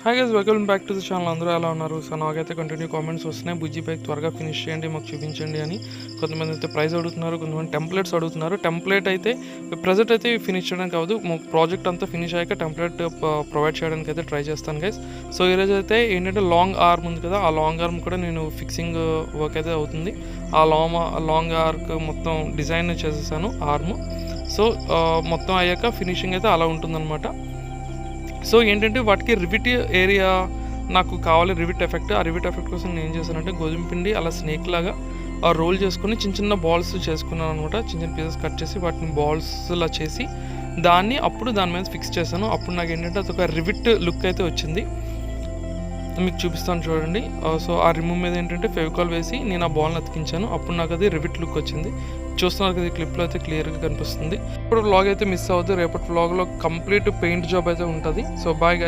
Hi guys, welcome back to the channel. అందరూ ఎలా ఉన్నారు? సో నాకైతే కంటిన్యూ కామెంట్స్ వస్తున్నాయి, బుజ్జి బైక్ త్వరగా ఫినిష్ చేయండి, మాకు చూపించండి అని. కొంతమంది అయితే ప్రైస్ అడుగుతున్నారు, కొంతమంది టెంప్లెట్స్ అడుగుతున్నారు. టెంప్లెట్ అయితే ప్రజెంట్ అయితే ఫినిష్ చేయడానికి కాదు, ప్రాజెక్ట్ అంతా ఫినిష్ అయ్యాక టెంప్లెట్ ప్రొవైడ్ చేయడానికి అయితే ట్రై చేస్తాను గైస్. సో ఈరోజు అయితే ఏంటంటే లాంగ్ ఆర్మ్ ఉంది కదా, ఆ లాంగ్ ఆర్మ్ కూడా నేను ఫిక్సింగ్ వర్క్ అయితే అవుతుంది. ఆ లాంగ్ ఆర్క్ మొత్తం డిజైన్ చేసేసాను ఆర్మ్. సో మొత్తం అయ్యాక ఫినిషింగ్ అయితే అలా ఉంటుందన్నమాట. సో ఏంటంటే వాటికి రివిట్ ఏరియా నాకు కావాలి, రివిట్ ఎఫెక్ట్. ఆ రివిట్ ఎఫెక్ట్ కోసం నేను ఏం చేశానంటే గోధుమ పిండి అలా స్నేక్ లాగా రోల్ చేసుకుని చిన్న చిన్న బాల్స్ చేసుకున్నాను అనమాట. చిన్న చిన్న పీసెస్ కట్ చేసి వాటిని బాల్స్ లా చేసి అప్పుడు దాని మీద ఫిక్స్ చేశాను. అప్పుడు నాకు ఏంటంటే అదొక రివిట్ లుక్ అయితే వచ్చింది. మీకు చూపిస్తాను చూడండి. సో ఆ రిమూవ్ మీద ఏంటంటే ఫెవికాల్ వేసి నేను ఆ బాల్ని అతికించాను. అప్పుడు నాకు అది రివిట్ లుక్ వచ్చింది. చూస్తున్నారు కదా, ఈ క్లిప్లో అయితే క్లియర్గా కనిపిస్తుంది. ఇప్పుడు వ్లాగ్ అయితే మిస్ అవుతుంది. రేపటి వ్లాగ్లో కంప్లీట్ పెయింట్ జాబ్ అయితే ఉంటుంది. So bye guys.